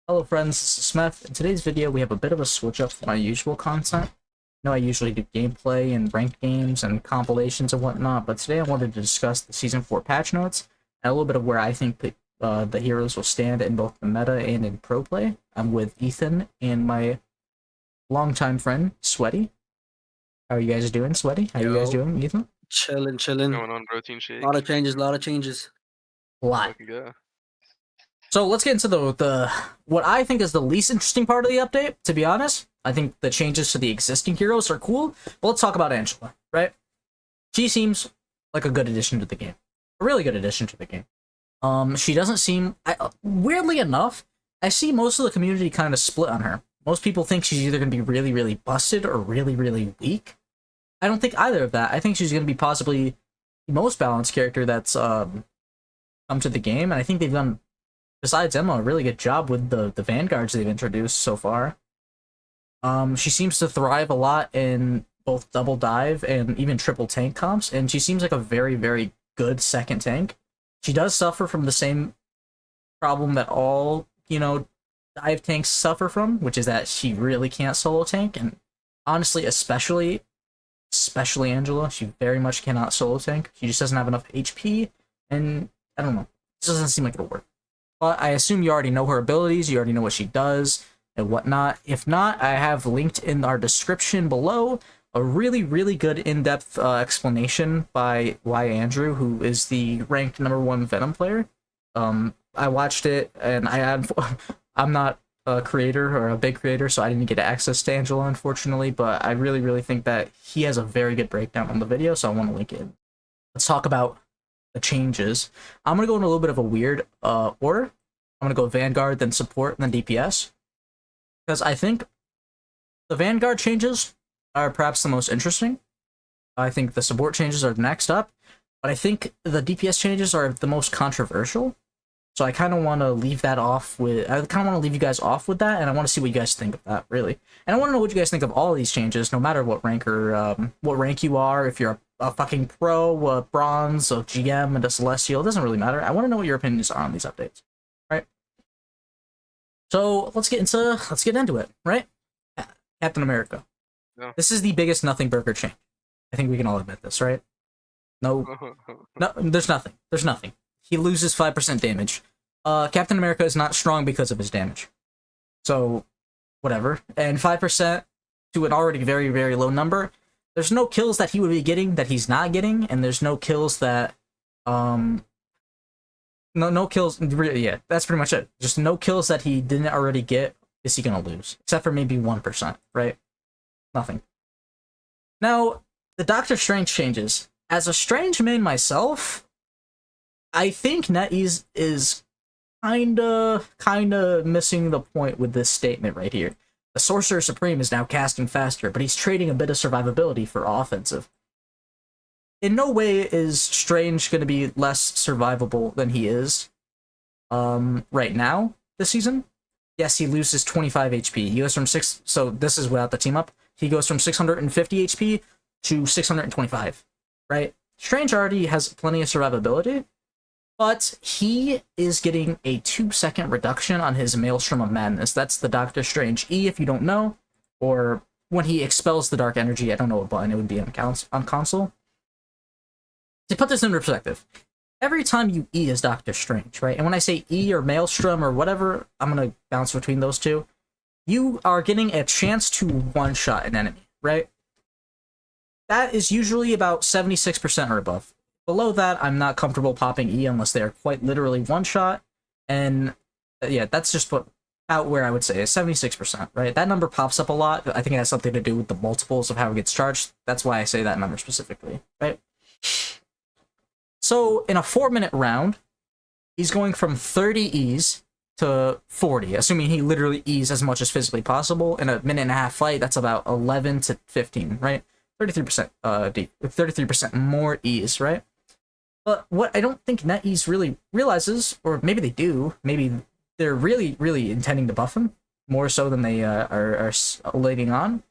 Hello friends, this is Smeth. In today's video we have a bit of a switch up from my usual content. I usually do gameplay and ranked games and compilations and whatnot, but today I wanted to discuss the Season 4 patch notes and a little bit of where I think the heroes will stand in both the meta and in pro play. I'm with Ethan and my longtime friend, Sweaty. How are you guys doing, Sweaty? How are you guys doing, Ethan? Chilling. Going on protein shake. A lot of changes. A lot. Fucking go. So let's get into the what I think is the least interesting part of the update, to be honest. I think the changes to the existing heroes are cool, but let's talk about Angela, right? She seems like a good addition to the game. A really good addition to the game. She doesn't seem... weirdly enough, I see most of the community kind of split on her. Most people think she's either going to be really, really busted or really, really weak. I don't think either of that. I think she's going to be possibly the most balanced character that's come to the game, and I think they've done, besides Emma, a really good job with the vanguards they've introduced so far. She seems to thrive a lot in both double dive and even triple tank comps, and she seems like a very, very good second tank. She does suffer from the same problem that all, dive tanks suffer from, which is that she really can't solo tank, and honestly, especially Angela, she very much cannot solo tank. She just doesn't have enough HP, and I don't know. It doesn't seem like it'll work. But I assume you already know her abilities, you already know what she does, and whatnot. If not, I have linked in our description below a really, really good in-depth explanation by Y. Andrew, who is the ranked #1 Venom player. I watched it, and I'm not a creator or a big creator, so I didn't get access to Angela, unfortunately, but I really, really think that he has a very good breakdown on the video, so I want to link it. Let's talk about the changes. I'm going to go in a little bit of a weird order. I'm going to go Vanguard, then Support, and then DPS. Because I think the Vanguard changes are perhaps the most interesting. I think the Support changes are next up. But I think the DPS changes are the most controversial. So I kind of want to leave that off with... I kind of want to leave you guys off with that, and I want to see what you guys think of that, really. And I want to know what you guys think of all of these changes, no matter what rank or what rank you are. If you're a fucking pro, a bronze, a GM, and a celestial, it doesn't really matter. I want to know what your opinions are on these updates, right? So let's get into it, right? Captain America. Yeah. This is the biggest nothing burger change. I think we can all admit this, right? No, there's nothing. There's nothing. He loses 5% damage. Captain America is not strong because of his damage. So, whatever. And 5% to an already very, very low number. There's no kills that he would be getting that he's not getting, and there's no kills that, no kills, yeah, that's pretty much it. Just no kills that he didn't already get is he gonna lose. Except for maybe 1%, right? Nothing. Now, the Doctor Strange changes. As a Strange main myself, I think NetEase is kinda missing the point with this statement right here. The Sorcerer Supreme is now casting faster, but he's trading a bit of survivability for offensive. In no way is Strange going to be less survivable than he is right now this season. Yes, he loses 25 HP. He goes from so this is without the team up. He goes from 650 HP to 625, right? Strange already has plenty of survivability, but he is getting a 2-second reduction on his Maelstrom of Madness. That's the Doctor Strange E, if you don't know. Or when he expels the Dark Energy, I don't know what button it would be on console. To put this into perspective, every time you E as Doctor Strange, right? And when I say E or Maelstrom or whatever, I'm going to bounce between those two. You are getting a chance to one-shot an enemy, right? That is usually about 76% or above. Below that, I'm not comfortable popping E unless they are quite literally one-shot. And yeah, that's just about where I would say is 76%, right? That number pops up a lot. I think it has something to do with the multiples of how it gets charged. That's why I say that number specifically, right? So in a 4-minute round, he's going from 30 E's to 40, assuming he literally E's as much as physically possible. In a 1.5-minute fight, that's about 11 to 15, right? 33%, 33% more E's, right? But what I don't think NetEase really realizes, or maybe they do, maybe they're really, really intending to buff him, more so than they are letting on.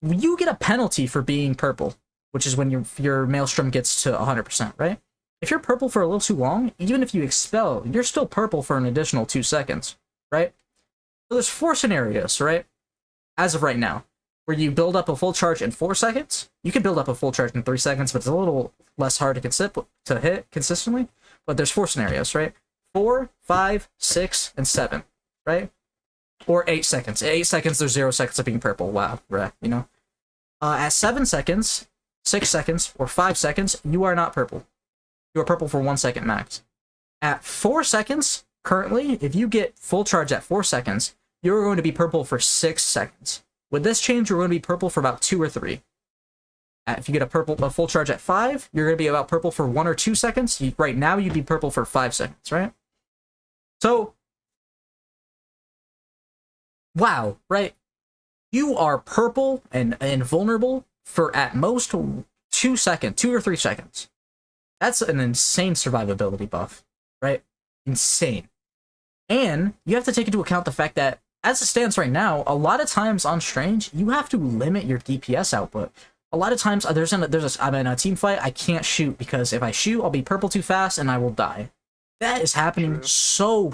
You get a penalty for being purple, which is when your Maelstrom gets to 100%, right? If you're purple for a little too long, even if you expel, you're still purple for an additional 2 seconds, right? So there's 4 scenarios, right? As of right now, where you build up a full charge in 4 seconds. You can build up a full charge in 3 seconds, but it's a little less hard to hit consistently. But there's 4 scenarios, right? 4, 5, 6, and 7, right? Or 8 seconds. At 8 seconds, there's 0 seconds of being purple. Wow, right? You know. At 7 seconds, 6 seconds, or 5 seconds, you are not purple. You are purple for 1 second max. At 4 seconds, currently, if you get full charge at 4 seconds, you're going to be purple for 6 seconds. With this change, you're going to be purple for about 2 or 3. If you get a full charge at 5, you're going to be about purple for 1 or 2 seconds. Right now, you'd be purple for 5 seconds, right? So, wow, right? You are purple and invulnerable for at most 2 or 3 seconds. That's an insane survivability buff, right? Insane. And you have to take into account the fact that, as it stands right now, a lot of times on Strange, you have to limit your DPS output. A lot of times, I'm in a team fight, I can't shoot, because if I shoot, I'll be purple too fast and I will die. That is happening so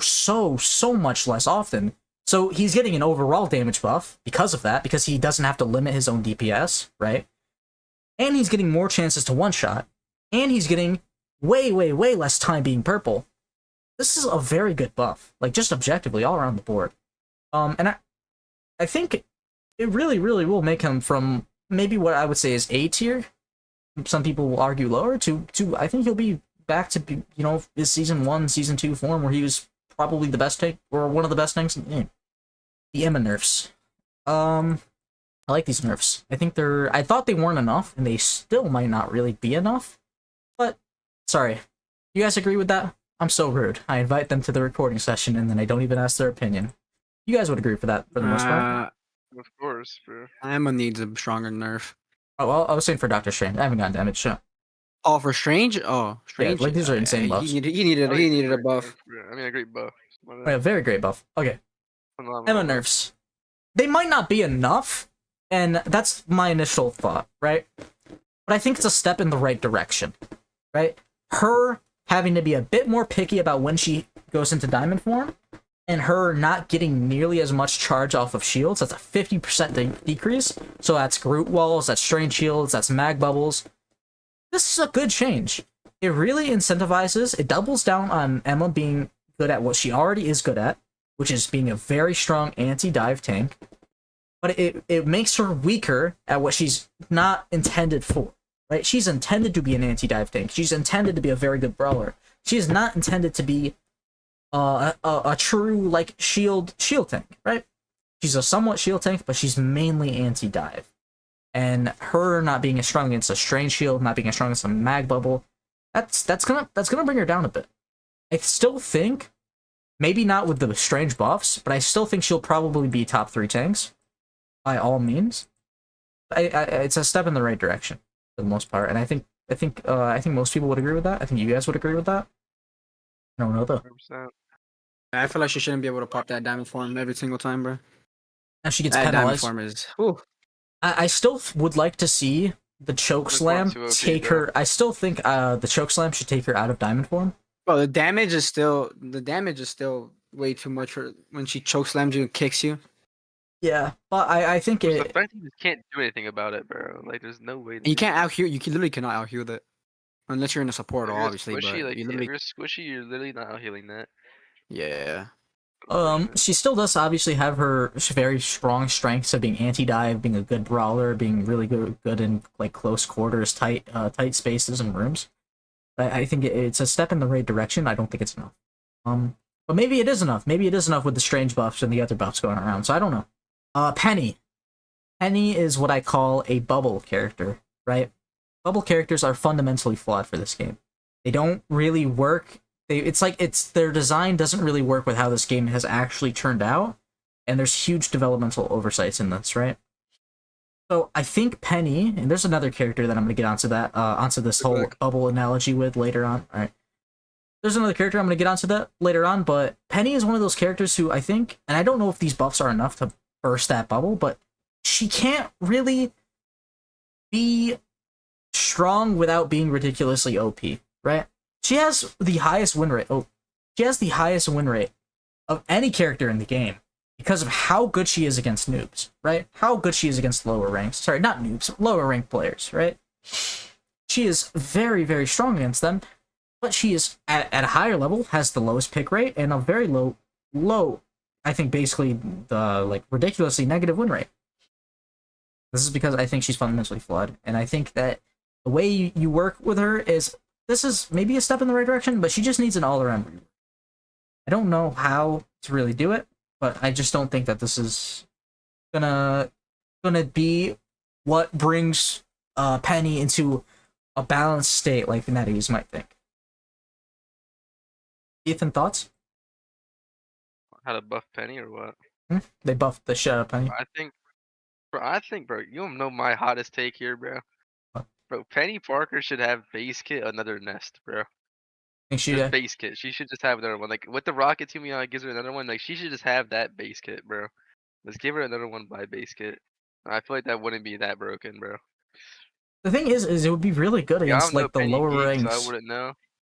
much less often. So he's getting an overall damage buff because of that, because he doesn't have to limit his own DPS, right? And he's getting more chances to one-shot, and he's getting way less time being purple. This is a very good buff, like, just objectively, all around the board. And I think it really will make him from maybe what I would say is A tier, some people will argue lower, to I think he'll be back to, you know, his Season 1, Season 2 form, where he was probably the best tank, or one of the best tanks in the game. The Emma nerfs. I like these nerfs. I thought they weren't enough, and they still might not really be enough. But, sorry. You guys agree with that? I'm so rude. I invite them to the recording session, and then I don't even ask their opinion. You guys would agree for that, for the most part? Of course, bro. Emma needs a stronger nerf. Oh, well, I was saying for Doctor Strange. I haven't gotten damage, so. Oh, for Strange? Oh, Strange. Yeah, like, these are insane buffs. He needed a buff. I mean, a great buff. Yeah, very great buff. Okay. Emma nerfs. They might not be enough, and that's my initial thought, right? But I think it's a step in the right direction, right? Her having to be a bit more picky about when she goes into diamond form, and her not getting nearly as much charge off of shields. That's a 50% decrease. So that's Groot walls, that's Strange shields, that's mag bubbles. This is a good change. It really incentivizes, it doubles down on Emma being good at what she already is good at, which is being a very strong anti-dive tank. But it makes her weaker at what she's not intended for, right? She's intended to be an anti-dive tank. She's intended to be a very good brawler. She is not intended to be a true, like, shield tank, right? She's a somewhat shield tank, but she's mainly anti-dive. And her not being as strong against a Strange shield, not being as strong against a mag bubble, that's gonna bring her down a bit. I still think, maybe not with the Strange buffs, but I still think she'll probably be top 3 tanks, by all means. It's a step in the right direction for the most part, and I think most people would agree with that. I think you guys would agree with that. I don't know though. 100%. I feel like she shouldn't be able to pop that diamond form every single time, bro. And she gets That diamond penalized. form is. Whew. I still would like to see the choke slam take her. I still think the choke slam should take her out of diamond form. Well, the damage is still way too much for when she choke slams you and kicks you. Yeah, but I think The it. fact that you just can't do anything about it, bro. Like, there's no way. And you can't out heal. You literally cannot out heal that, unless you're in a support, If you're obviously. squishy, But like, you if literally, you're squishy, you're literally not out healing that. yeah. She still does obviously have her very strong strengths of being anti-dive, being a good brawler, being really good in, like, close quarters, tight spaces and rooms. But I think it's a step in the right direction. I don't think it's enough. But maybe it is enough. Maybe it is enough with the Strange buffs and the other buffs going around. So I don't know. Penny. Penny is what I call a bubble character, right? Bubble characters are fundamentally flawed for this game. They don't really work. Their design doesn't really work with how this game has actually turned out, and there's huge developmental oversights in this, right? So I think Penny, and there's another character that I'm gonna get onto this whole bubble analogy with later on. All right, there's another character I'm gonna get onto that later on, but Penny is one of those characters who I think, and I don't know if these buffs are enough to burst that bubble, but she can't really be strong without being ridiculously OP, right? She has the highest win rate. Oh, she has the highest win rate of any character in the game. because of how good she is against noobs, right? How good she is against lower ranks. Sorry, not noobs, lower rank players, right? She is very, very strong against them, but she is at a higher level, has the lowest pick rate and a very low, I think basically the like ridiculously negative win rate. This is because I think she's fundamentally flawed, and I think that the way you work with her is, this is maybe a step in the right direction, but she just needs an all-around rework. I don't know how to really do it, but I just don't think that this is gonna be what brings Penny into a balanced state like NetEase might think. Ethan, thoughts? How to buff Penny or what? They buffed the shit out of Penny. I think, bro, you don't know my hottest take here, bro. What? Bro, Penny Parker should have base kit another nest, bro. Think she Just base kit. She should just have another one. Like with the rocket team, gives her another one. Like she should just have that base kit, bro. Let's give her another one by base kit. I feel like that wouldn't be that broken, bro. the thing is it would be really good Yeah, I against don't know like the Penny lower geek, so ranks. I wouldn't know.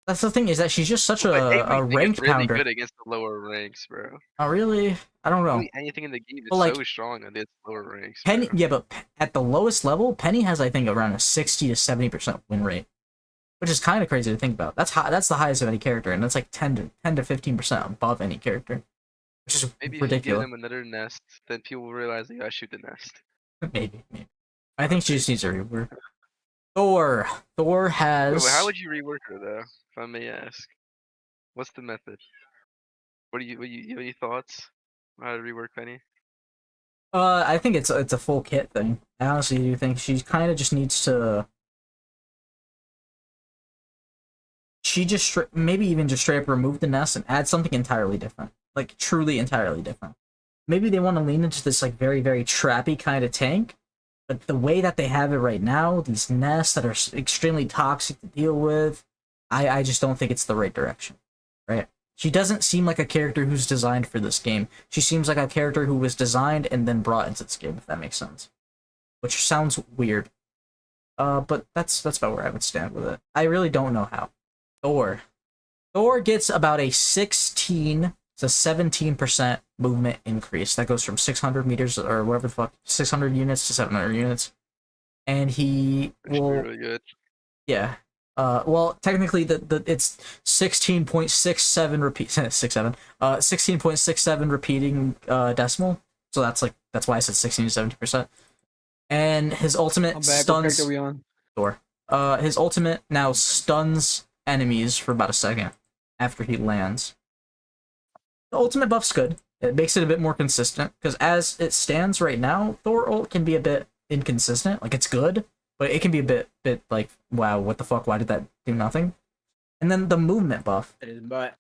That's the thing, is that she's just such But a everything ranked is really pounder. good against the lower ranks, bro. Not really. I don't know. Really, anything in the game is But, like, so strong against lower ranks, Penny, bro. yeah, but at the lowest level, Penny has I think around a 60 to 70% win rate, which is kind of crazy to think about. That's high. That's the highest of any character, and that's like 10 to 15% above any character, which is Maybe if you give ridiculous. them another nest, then people will realize they gotta shoot the nest. Maybe. I think she just needs a rework. Thor has. Wait, how would you rework her though, if I may ask? What's the method? What do you have any thoughts on how to rework Penny? I think it's a full kit thing. I honestly do think she kind of just needs to. She just maybe even just straight up remove the nest and add something entirely different, like truly entirely different. Maybe they want to lean into this like very, very trappy kind of tank, but the way that they have it right now, these nests that are extremely toxic to deal with, I just don't think it's the right direction, right? She doesn't seem like a character who's designed for this game. She seems like a character who was designed and then brought into this game, if that makes sense. Which sounds weird. But that's about where I would stand with it. I really don't know how. Thor gets about a 16 to 17% movement increase. That goes from 600 meters or whatever the fuck, 600 units to 700 units. And he will... really good. Yeah. Well, technically, it's 16.67 repeat 16.67 repeating decimal. So that's why I said 16 to 70%. And his ultimate stuns Thor. His ultimate now stuns enemies for about a second after he lands. The ultimate buff's good. It makes it a bit more consistent because as it stands right now, Thor ult can be a bit inconsistent. Like it's good, but it can be a bit like, wow, what the fuck? Why did that do nothing? And then the movement buff. But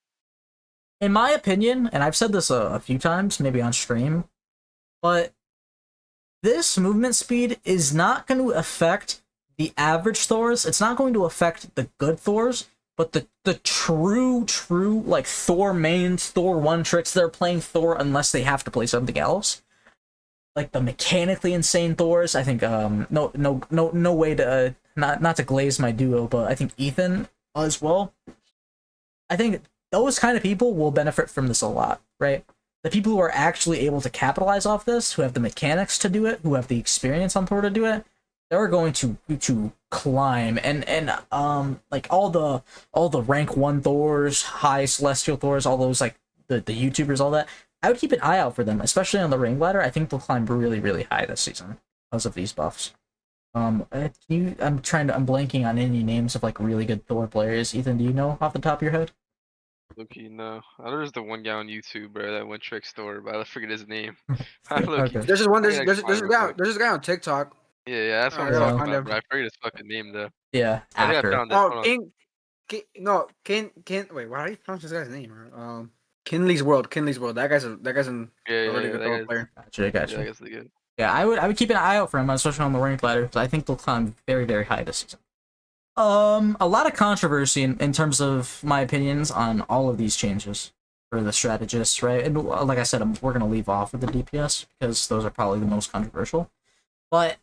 In my opinion, and I've said this a few times, maybe on stream, but this movement speed is not going to affect the average Thors. It's not going to affect the good Thors, but the true like Thor mains, Thor one tricks, they're playing Thor unless they have to play something else. Like the mechanically insane Thors, I think no way to not to glaze my duo, but I think Ethan as well. I think those kind of people will benefit from this a lot, right? The people who are actually able to capitalize off this, who have the mechanics to do it, who have the experience on Thor to do it, they're going to climb and like all the rank 1 Thors, high celestial Thors, all those like the YouTubers, all that. I would keep an eye out for them, especially on the ring ladder. I think they'll climb really, really high this season because of these buffs. I'm blanking on any names of like really good Thor players. Ethan, do you know off the top of your head? Loki, no. There's the one guy on YouTube, bro, that went trick store, but I forget his name. Okay. there's this one. There's this guy on TikTok. Yeah, that's what I'm Alright, talking I'll about, bro. I forget his fucking name though. Yeah, I think I after. found it. Hold Oh, on. King. Wait, why do you pronounce this guy's name? Kinley's World. That guy's an Yeah, already good that Thor guy's- player. Gotcha. Yeah, I guess they good. Yeah, I would keep an eye out for him, especially on the rank ladder, because I think they'll climb very, very high this season. A lot of controversy in terms of my opinions on all of these changes for the strategists, right? And like I said, we're gonna leave off with the DPS because those are probably the most controversial. But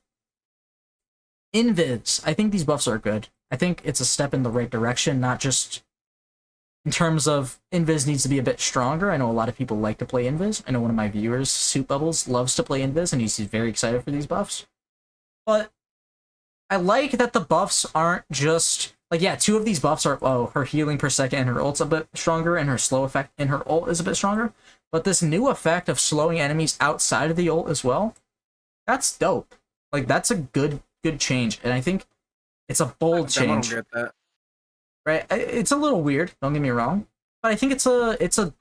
in vids, I think these buffs are good. I think it's a step in the right direction, not just in terms of Invis needs to be a bit stronger. I know a lot of people like to play Invis. I know one of my viewers, Soup Bubbles, loves to play Invis, and he's very excited for these buffs. But I like that the buffs aren't just like, yeah, 2 of these buffs are, oh, her healing per second and her ult's a bit stronger, and her slow effect in her ult is a bit stronger. But this new effect of slowing enemies outside of the ult as well, that's dope. Like, that's a good change, and I think it's a bold change. I don't get that. Right? It's a little weird, don't get me wrong, but I think it's a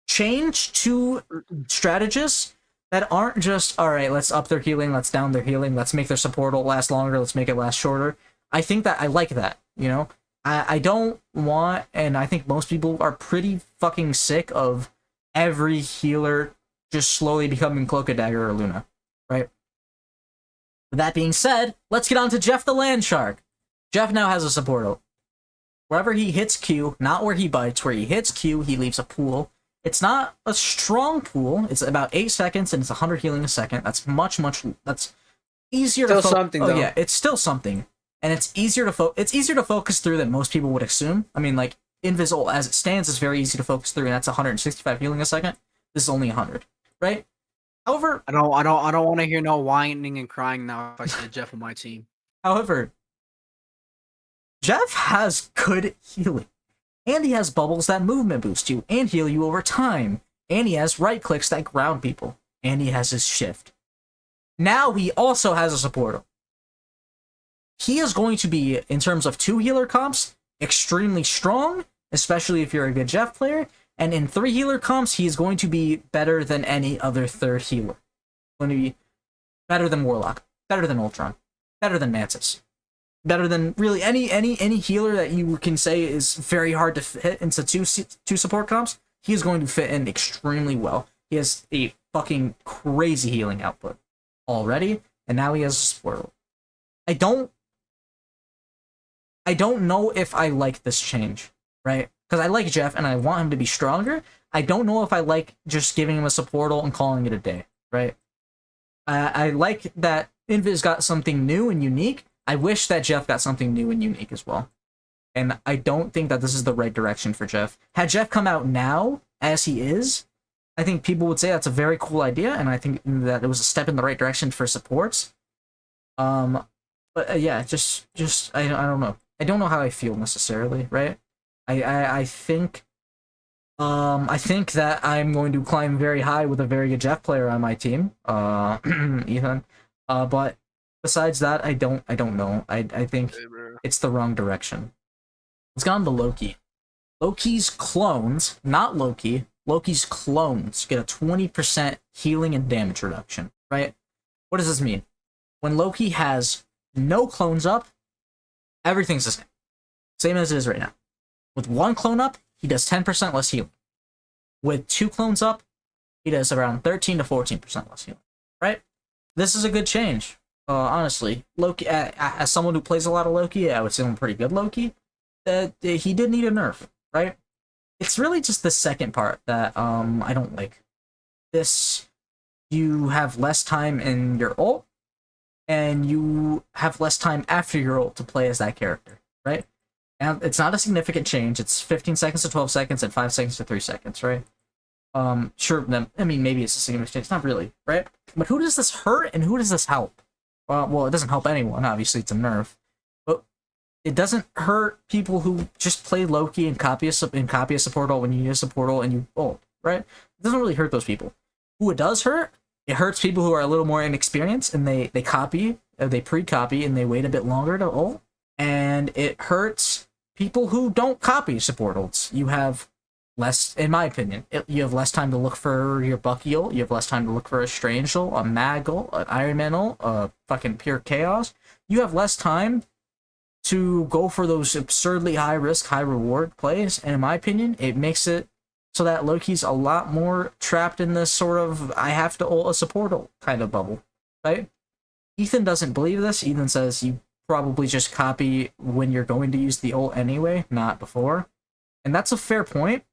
change to strategists that aren't just, all right, let's up their healing, let's down their healing, let's make their support ult last longer, let's make it last shorter. I think that I like that, you know? I don't want, and I think most people are pretty fucking sick of every healer just slowly becoming Cloak and Dagger or Luna, right? With that being said, let's get on to Jeff the Land Shark. Jeff now has a support ult. Wherever he hits Q, not where he bites, where he hits Q, he leaves a pool. It's not a strong pool. It's about 8 seconds, and it's 100 healing a second. That's that's easier Still to something, though. yeah, it's still something. And it's easier to focus through than most people would assume. I mean, like, Invis ult, as it stands, is very easy to focus through, and that's 165 healing a second. This is only 100, right? However, I don't want to hear no whining and crying now if I see Jeff on my team. However, Jeff has good healing, and he has bubbles that movement boost you and heal you over time, and he has right clicks that ground people, and he has his shift. Now he also has a support ult. He is going to be, in terms of 2 healer comps, extremely strong, especially if you're a good Jeff player, and in 3 healer comps, he is going to be better than any other 3rd healer. Going to be better than Warlock, better than Ultron, better than Mantis, better than really any healer that you can say is very hard to fit into two support comps. He is going to fit in extremely well. He has a fucking crazy healing output already, and now he has a support ult. I don't know if I like this change, right? Because I like Jeff and I want him to be stronger. I don't know if I like just giving him a support ult and calling it a day, right? I like that Invis got something new and unique. I wish that Jeff got something new and unique as well. And I don't think that this is the right direction for Jeff. Had Jeff come out now, as he is, I think people would say that's a very cool idea, and I think that it was a step in the right direction for supports. But yeah, just I don't know. I don't know how I feel necessarily, right? I think that I'm going to climb very high with a very good Jeff player on my team, Ethan. But besides that, I don't know. I think it's the wrong direction. Let's get on to Loki. Loki's clones, not Loki, Loki's clones get a 20% healing and damage reduction, right? What does this mean? When Loki has no clones up, everything's the same. Same as it is right now. With 1 clone up, he does 10% less healing. With 2 clones up, he does around 13 to 14% less healing, right? This is a good change, honestly. Loki, as someone who plays a lot of Loki, I would say I'm pretty good Loki. He did need a nerf, right? It's really just the second part that I don't like. This, you have less time in your ult, and you have less time after your ult to play as that character, right? And it's not a significant change. It's 15 seconds to 12 seconds and 5 seconds to 3 seconds, right? Sure, I mean, maybe it's a significant change. It's not really, right? But who does this hurt and who does this help? Well, it doesn't help anyone. Obviously, it's a nerf. But it doesn't hurt people who just play Loki and copy a support ult when you use a support ult and you ult, right? It doesn't really hurt those people. Who it does hurt, it hurts people who are a little more inexperienced and they copy, they pre-copy, and they wait a bit longer to ult. And it hurts people who don't copy support ults. You have less, in my opinion, you have less time to look for your Bucky ult, you have less time to look for a Strange ult, a Mag ult, an Iron Man ult, a fucking pure Chaos. You have less time to go for those absurdly high risk, high reward plays, and in my opinion, it makes it so that Loki's a lot more trapped in this sort of I have to ult a support ult kind of bubble, right? Ethan doesn't believe this. Ethan says you probably just copy when you're going to use the ult anyway, not before. And that's a fair point.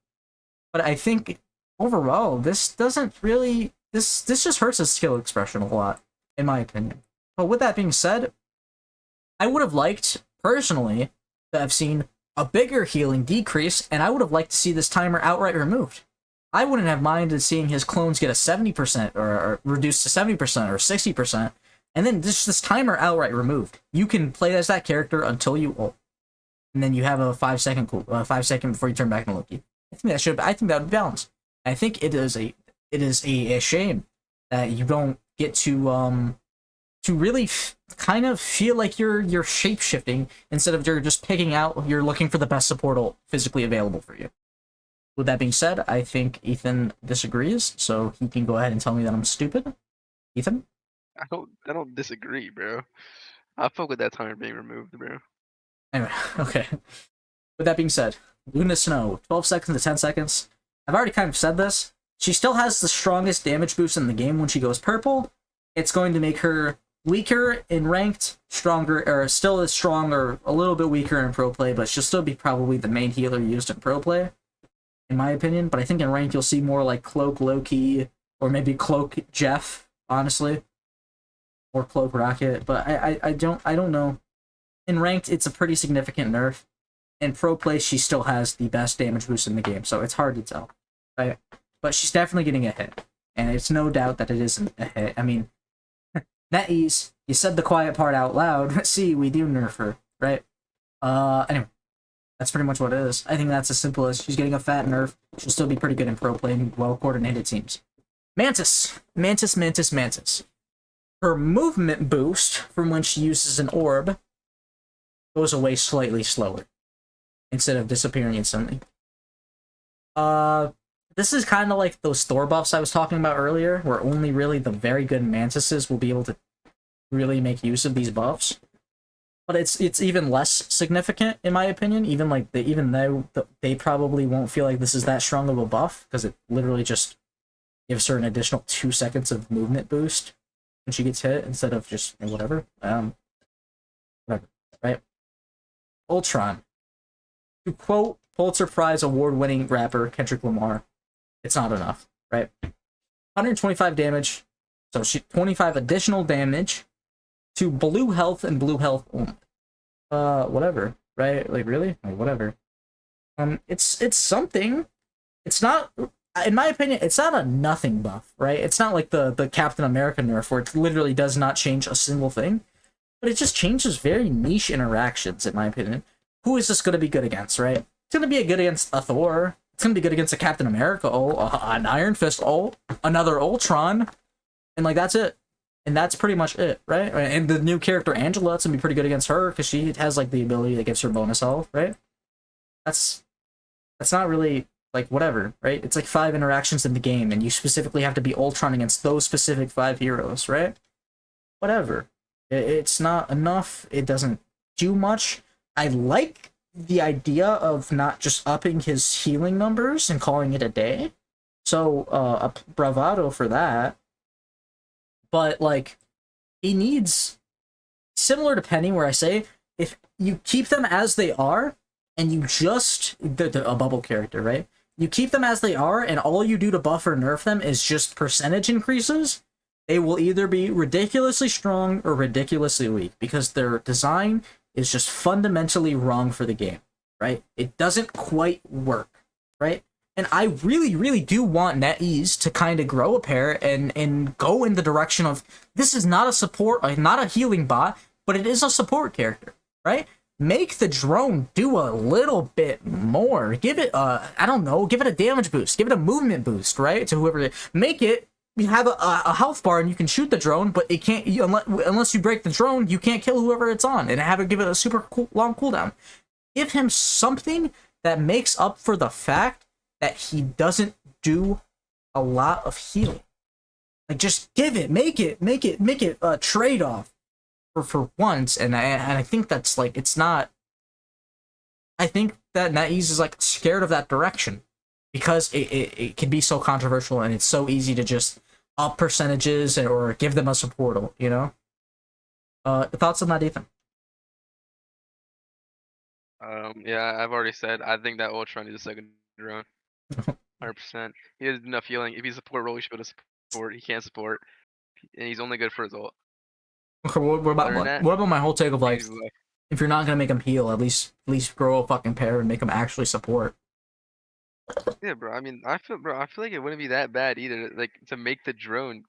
But I think overall, this doesn't really this just hurts his skill expression a lot, in my opinion. But with that being said, I would have liked, personally, to have seen a bigger healing decrease, and I would have liked to see this timer outright removed. I wouldn't have minded seeing his clones get a 70% or reduced to 70% or 60%, and then this timer outright removed. You can play as that character until you ult, and then you have a 5 second before you turn back into Loki. I think that would be balanced. I think it is a shame that you don't get to really kind of feel like you're shape shifting instead of you're just picking out. You're looking for the best support ult physically available for you. With that being said, I think Ethan disagrees, so he can go ahead and tell me that I'm stupid. Ethan? I don't disagree, bro. I fuck with that timer being removed, bro. Anyway, okay. With that being said, Luna Snow, 12 seconds to 10 seconds. I've already kind of said this. She still has the strongest damage boost in the game when she goes purple. It's going to make her weaker in ranked, stronger, or still as strong or a little bit weaker in pro play, but she'll still be probably the main healer used in pro play, in my opinion. But I think in ranked you'll see more like Cloak Loki, or maybe Cloak Jeff, honestly. Or Cloak Rocket, but I don't know. In ranked, it's a pretty significant nerf. In pro play, she still has the best damage boost in the game, so it's hard to tell, right? But she's definitely getting a hit, and it's no doubt that it isn't a hit. I mean, NetEase, you said the quiet part out loud. See, we do nerf her, right? Anyway, that's pretty much what it is. I think that's as simple as she's getting a fat nerf. She'll still be pretty good in pro play and well-coordinated teams. Mantis. Her movement boost from when she uses an orb goes away slightly slower instead of disappearing instantly. This is kind of like those Thor buffs I was talking about earlier, where only really the very good mantises will be able to really make use of these buffs. But it's even less significant in my opinion. Even though they probably won't feel like this is that strong of a buff, because it literally just gives her an additional 2 seconds of movement boost when she gets hit instead of just whatever. Whatever, right? Ultron. To quote Pulitzer Prize award-winning rapper Kendrick Lamar, it's not enough, right? 125 damage, so 25 additional damage to blue health and blue health only. Whatever, right? Like, really? Like, whatever. It's something. It's not, in my opinion, it's not a nothing buff, right? It's not like the Captain America nerf where it literally does not change a single thing, but it just changes very niche interactions, in my opinion. Who is this going to be good against, right? It's going to be good against a Thor. It's going to be good against a Captain America ult, an Iron Fist ult, another Ultron, and like that's it. And that's pretty much it, right? And the new character Angela, it's going to be pretty good against her because she has like the ability that gives her bonus health, right? That's not really like whatever, right? It's like 5 interactions in the game, and you specifically have to be Ultron against those specific 5 heroes, right? Whatever. It's not enough. It doesn't do much. I like the idea of not just upping his healing numbers and calling it a day. So, a bravado for that. But, like, he needs, similar to Penny, where I say, if you keep them as they are, and you just, a bubble character, right? You keep them as they are, and all you do to buff or nerf them is just percentage increases, they will either be ridiculously strong or ridiculously weak, because their design is just fundamentally wrong for the game, right? It doesn't quite work, right? And I really, really do want NetEase to kind of grow a pair and go in the direction of, this is not a support, not a healing bot, but it is a support character, right? Make the drone do a little bit more. Give it I don't know, give it a damage boost, give it a movement boost, right? To whoever, make it, you have a health bar and you can shoot the drone, but it can't, unless you break the drone, you can't kill whoever it's on, and give it a super long cooldown. Give him something that makes up for the fact that he doesn't do a lot of healing. Like, just give it, make it a trade-off for once, and I think that's like, it's not, I think that NetEase is like scared of that direction, because it can be so controversial, and it's so easy to just up percentages or give them a support, you know? Thoughts on that, Ethan? Yeah, I've already said, I think that Ultron needs a second drone. 100%. He has enough healing. If he's a support role, he should be able to support. He can't support. And he's only good for his ult. Okay, what about my whole take of like, If you're not gonna make him heal, at least grow a fucking pair and make him actually support. Yeah, bro. I mean, bro, I feel like it wouldn't be that bad either. Like to make the drone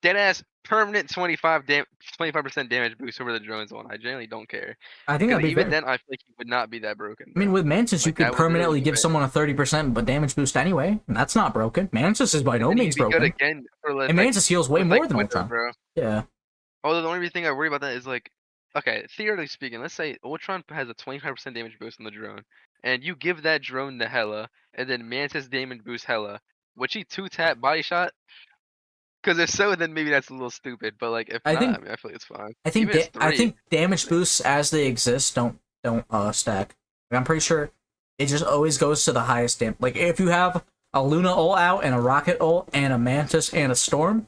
dead ass permanent 25% damage boost over the drone's one. I generally don't care I think because that'd be even very. then, I feel like he would not be that broken. I mean, Bro. with Mantis, you Like could that would literally permanently be give fair. someone a 30% Mantis boost anyway, and that's not broken. Mantis is by no And means he'd be good broken, again for like, and Mantis heals way with more like than Winter, Ultron. bro. Yeah. Although the only thing I worry about that is like, okay, theoretically speaking, let's say Ultron has a 25% damage boost on the drone, and you give that drone to Hela, and then Mantis damage boost Hela. Would she 2-tap body shot? Because if so, then maybe that's a little stupid. But like, if I not, think I mean, I feel like it's fine. I think Even if it's I 3. think damage boosts as they exist don't stack. Like, I'm pretty sure it just always goes to the highest damage. Like if you have a Luna ult out and a Rocket ult and a Mantis and a Storm,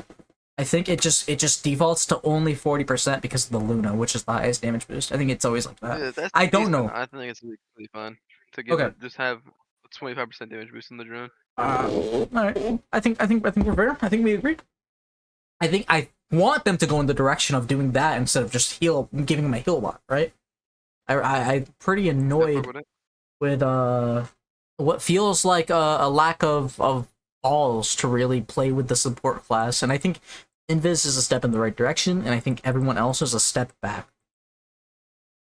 I think it just defaults to only 40% because of the Luna, which is the highest damage boost. I think it's always like that. Yeah, that's I don't decent. know. I think it's really fun to give Okay. it, just have a 25% damage boost in the drone. All right. I think we're fair. I think we agree. I think I want them to go in the direction of doing that instead of just giving him a heal bot, right? I'm pretty annoyed with what feels like a lack of balls to really play with the support class, and I think Invis is a step in the right direction, and I think everyone else is a step back.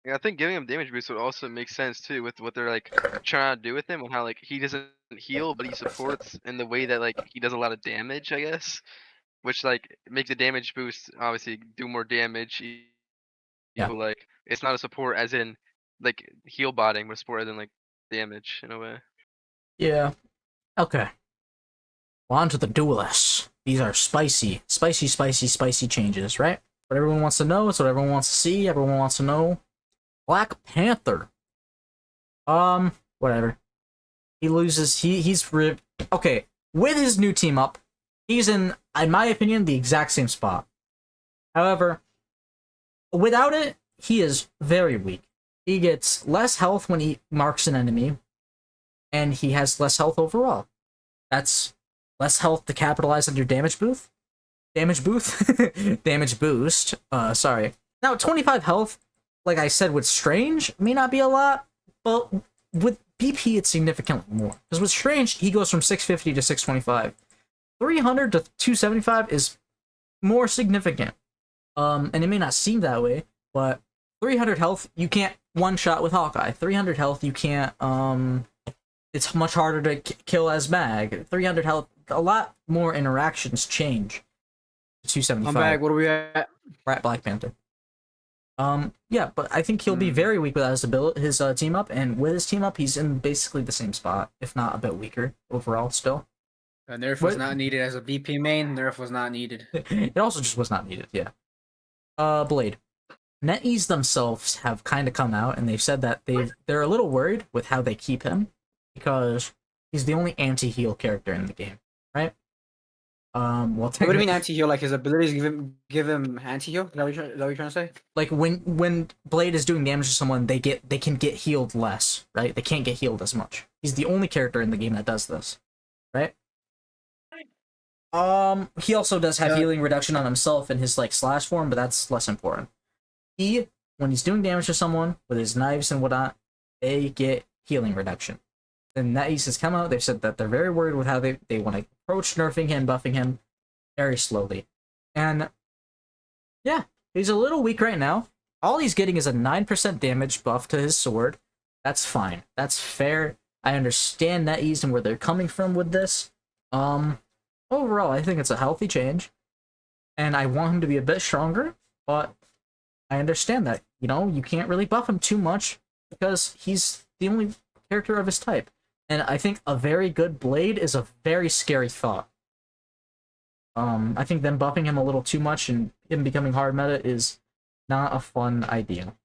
Yeah, I think giving him damage boost would also make sense too with what they're like trying to do with him and how like he doesn't heal but he supports in the way that like he does a lot of damage, I guess. Which like make the damage boost obviously do more damage. Yeah. But like it's not a support as in like heal botting, but support as in like damage in a way. Yeah. Okay. Well, on to the duelists. These are spicy changes, right? What everyone wants to know, it's what everyone wants to see, everyone wants to know. Black Panther. Whatever. He loses, he's ripped. Okay, with his new team up, he's in my opinion, the exact same spot. However, without it, he is very weak. He gets less health when he marks an enemy, and he has less health overall. That's less health to capitalize on your damage boost. Damage boost. Sorry. Now, 25 health, like I said, with Strange, may not be a lot, but with BP, it's significantly more. Because with Strange, he goes from 650 to 625. 300 to 275 is more significant. And it may not seem that way, but 300 health, you can't one-shot with Hawkeye. 300 health, you can't, it's much harder to kill as Mag. 300 health, a lot more interactions change. 275. I'm back, what are we at? Right, Black Panther. Yeah, but I think he'll be very weak without his team up, and with his team up, he's in basically the same spot, if not a bit weaker overall still. Nerf was not needed as a BP main. Nerf was not needed. It also just was not needed, yeah. Blade. NetEase themselves have kind of come out, and they've said that they're a little worried with how they keep him, because he's the only anti-heal character in the game, right? Well, what do you mean anti-heal? Like his abilities give him anti-heal? Is that what you're trying to say? Like when Blade is doing damage to someone, they can get healed less, right? They can't get healed as much. He's the only character in the game that does this, right? He also does have healing reduction on himself in his like slash form, but that's less important. When he's doing damage to someone with his knives and whatnot, they get healing reduction. And NetEase has come out, they've said that they're very worried with how they want to approach nerfing him, buffing him very slowly. And yeah, he's a little weak right now. All he's getting is a 9% damage buff to his sword. That's fine. That's fair. I understand NetEase and where they're coming from with this. Overall, I think it's a healthy change. And I want him to be a bit stronger, but I understand that, you know, you can't really buff him too much because he's the only character of his type. And I think a very good Blade is a very scary thought. I think them buffing him a little too much and him becoming hard meta is not a fun idea.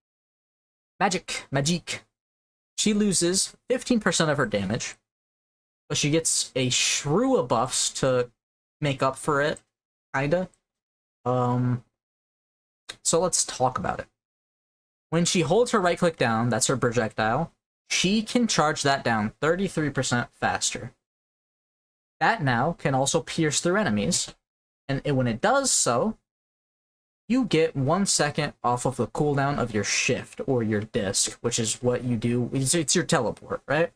Magik. She loses 15% of her damage, but she gets a shrew of buffs to make up for it, kinda. So let's talk about it. When she holds her right click down, that's her projectile, she can charge that down 33% faster. That now can also pierce through enemies, and when it does so, you get 1 second off of the cooldown of your shift or your disc, which is what you do. It's your teleport, right?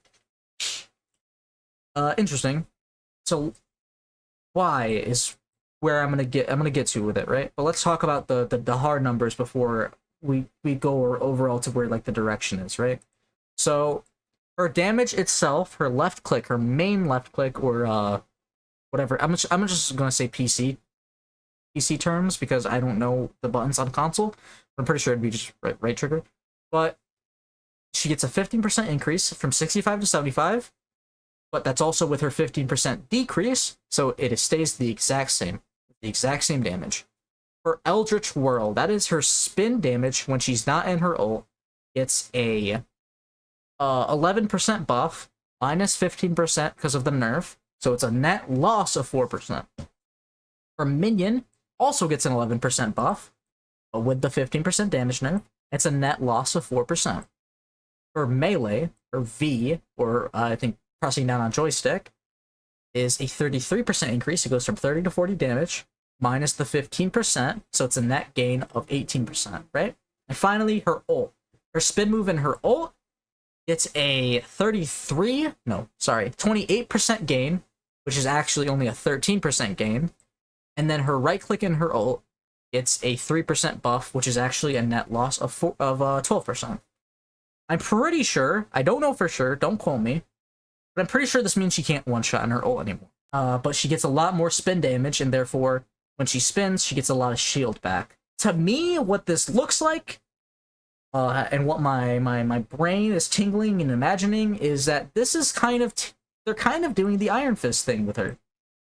Interesting. So why is where I'm gonna get to with it, right? But let's talk about the hard numbers before we go overall to where like the direction is, right? So her damage itself, her left click, her main left click, or whatever. I'm just gonna say PC terms because I don't know the buttons on console. I'm pretty sure it'd be just right trigger. But she gets a 15% increase from 65 to 75, but that's also with her 15% decrease, so it stays the exact same damage. Her Eldritch Whirl, that is her spin damage when she's not in her ult. It's a 11% buff, minus 15% because of the nerf, so it's a net loss of 4%. Her minion also gets an 11% buff, but with the 15% damage nerf, it's a net loss of 4%. Her melee, or V, or I think pressing down on joystick, is a 33% increase. It goes from 30 to 40 damage, minus the 15%, so it's a net gain of 18%, right? And finally, her ult. Her spin move in her ult, it's a 28% gain, which is actually only a 13% gain. And then her right click in her ult, it's a 3% buff, which is actually a net loss of 12%. I'm pretty sure, I don't know for sure, don't quote me, but I'm pretty sure this means she can't one-shot in her ult anymore. But she gets a lot more spin damage, and therefore, when she spins, she gets a lot of shield back. To me, what this looks like, and what my brain is tingling and imagining, is that this is they're kind of doing the Iron Fist thing with her,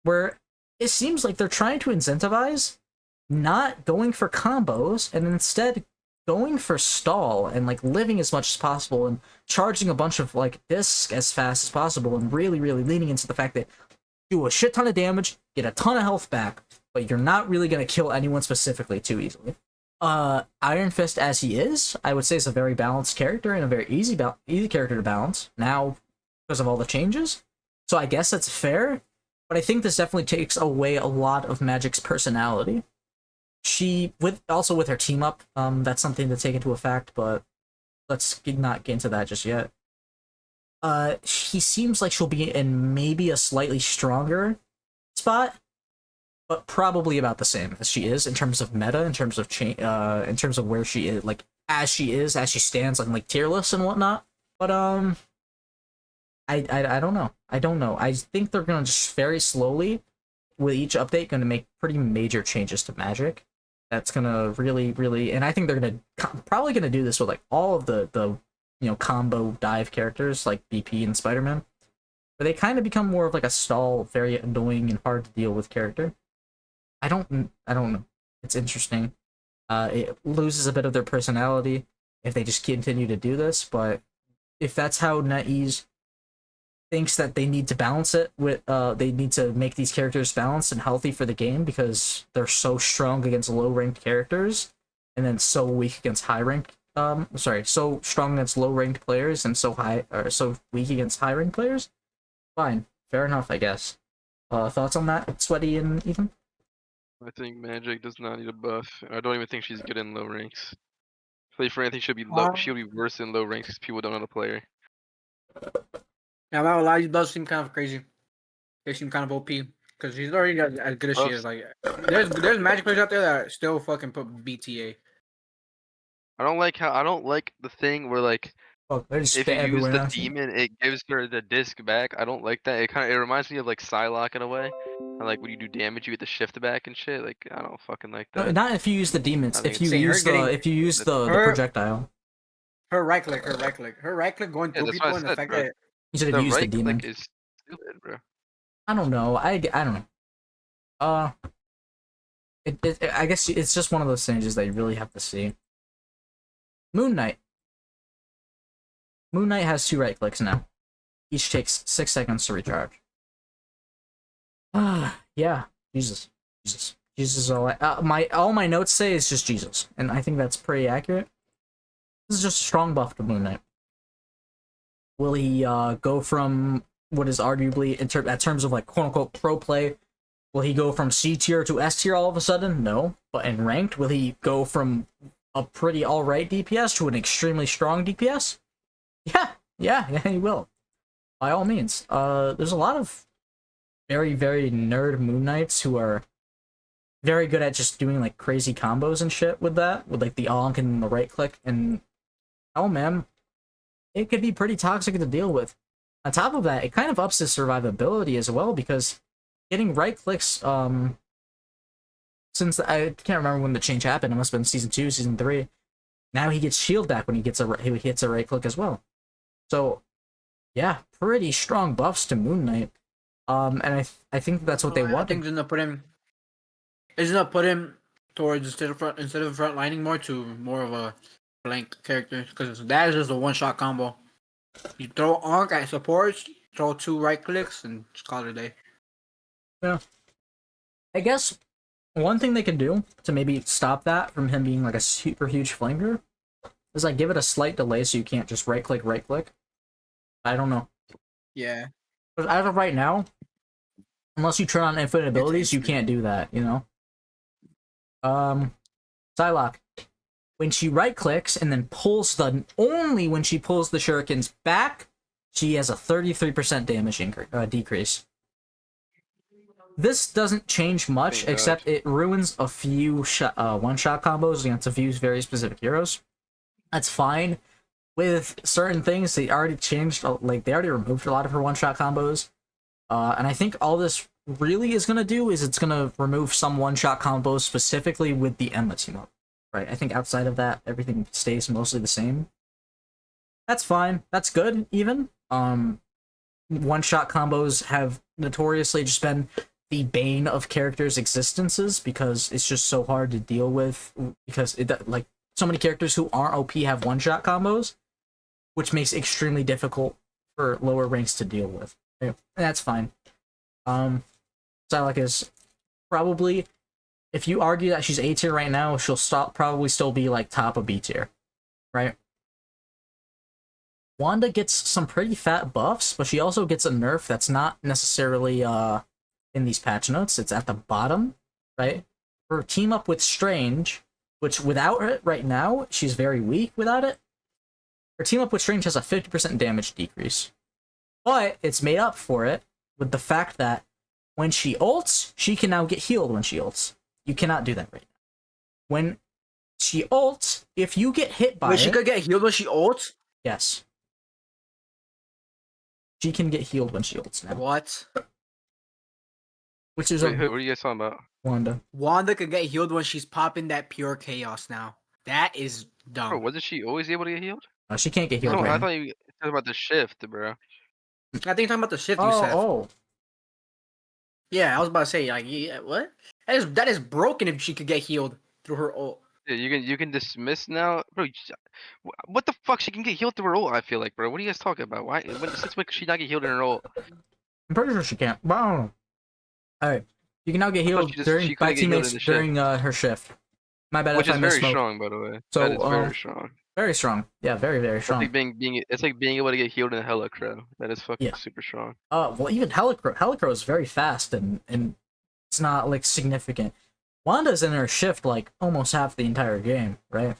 where it seems like they're trying to incentivize not going for combos, and instead going for stall and like living as much as possible and charging a bunch of like discs as fast as possible, and really leaning into the fact that do a shit ton of damage, get a ton of health back, but you're not really going to kill anyone specifically too easily. Iron Fist as he is, I would say, is a very balanced character and a very easy character to balance now because of all the changes. So I guess that's fair, but I think this definitely takes away a lot of Magik's personality. She, with her team up, that's something to take into effect, but let's not get into that just yet. She seems like she'll be in maybe a slightly stronger spot, but probably about the same as she is in terms of meta, in terms of in terms of where she is, like as she stands on like tier lists and whatnot. But I don't know. I don't know. I think they're gonna just very slowly, with each update, gonna make pretty major changes to Magik. That's gonna really, and I think they're gonna probably gonna do this with like all of the combo dive characters like BP and Spider-Man, where they kind of become more of like a stall, very annoying and hard to deal with character. I don't know. It's interesting. It loses a bit of their personality if they just continue to do this, but if that's how NetEase thinks that they need to balance it with, they need to make these characters balanced and healthy for the game because they're so strong against low-ranked characters and then so weak against high-ranked, so strong against low-ranked players and so weak against high-ranked players. Fine, fair enough, I guess. Thoughts on that, Sweaty and Ethan? I think Magik does not need a buff. I don't even think she's good in low ranks. Play for anything, she'll be worse in low ranks because people don't know the player. Yeah, I'm not gonna lie, these buffs seem kind of crazy. They seem kind of OP because she's already got as good as she is. Like, there's Magic players out there that still fucking put BTA. I don't like the thing where like if you use the demon, it gives her the disc back. I don't like that. It reminds me of like Psylocke in a way. And, like when you do damage, you get the shift back and shit. Like I don't fucking like that. No, not if you use the demons. If you use the projectile. Her right click going through people, and the fact that you should have used the demon. Is stupid, bro. I don't know. I don't know. I guess it's just one of those changes that you really have to see. Moon Knight has 2 right clicks now. Each takes 6 seconds to recharge. Yeah, Jesus is all all my notes say is just Jesus, and I think that's pretty accurate. This is just a strong buff to Moon Knight. Will he go from what is arguably in terms of like quote unquote pro play? Will he go from C tier to S tier all of a sudden? No, But in ranked, will he go from a pretty alright DPS to an extremely strong DPS? Yeah, he will. By all means. There's a lot of very, very nerd Moon Knights who are very good at just doing like crazy combos and shit with that, with like the onk and the right click, and oh man, it could be pretty toxic to deal with. On top of that, it kind of ups his survivability as well, because getting right clicks, since I can't remember when the change happened, it must have been season 2, season 3. Now he gets shield back when he hits a right click as well. So yeah, pretty strong buffs to Moon Knight. And I think that's what they want. I think it's gonna put him towards instead of front lining more to more of a blank character, because that is just a one-shot combo. You throw onk at supports, throw 2 right clicks, and just call it a day. Yeah. I guess one thing they can do to maybe stop that from him being like a super huge flanger is like give it a slight delay so you can't just right click. I don't know. Yeah. But as of right now, unless you turn on infinite abilities, you can't do that, you know? Psylocke. When she right clicks and then pulls only when she pulls the shurikens back, she has a 33% damage decrease. This doesn't change much, except it ruins a few one-shot combos against a few very specific heroes. That's fine. With certain things, they already changed, like, they already removed a lot of her one-shot combos. And I think all this really is going to do is it's going to remove some one-shot combos specifically with the Emma team up. Right? I think outside of that, everything stays mostly the same. That's fine. That's good, even. One-shot combos have notoriously just been the bane of characters' existences, because it's just so hard to deal with, because like so many characters who aren't OP have one-shot combos, which makes it extremely difficult for lower ranks to deal with. Yeah, that's fine. Psylocke is probably, if you argue that she's A tier right now, she'll probably still be like top of B tier, right? Wanda gets some pretty fat buffs, but she also gets a nerf that's not necessarily in these patch notes. It's at the bottom, right? Her team up with Strange, which without it right now, she's very weak without it. Her team up with Strange has a 50% damage decrease. But it's made up for it with the fact that when she ults, she can now get healed when she ults. You cannot do that right now. When she ults, if you get hit by she could get healed when she ults? Yes. She can get healed when she ults now. What? Which is what are you guys talking about? Wanda. Wanda could get healed when she's popping that pure chaos now. That is dumb. Bro, wasn't she always able to get healed? She can't get healed. No, right I now. thought you were talking about the shift, bro. I think you're talking about the shift you said. Oh. Yeah, I was about to say, like, yeah, what? That is broken if she could get healed through her ult. Yeah, you can dismiss now, bro. What the fuck? She can get healed through her ult. I feel like, bro. What are you guys talking about? Why? Since when could she not get healed in her ult? I'm pretty sure she can't. But I don't know. Alright. You can now get healed by teammates during her shift. My bad. Which if is I very misspoke. strong, by the way. So, that is very strong. Very strong. Yeah, very, very strong. It's like being able to get healed in a Helicrow. That is fucking super strong. Well, even Helicrow is very fast, and it's not like significant. Wanda's in her shift like almost half the entire game, right?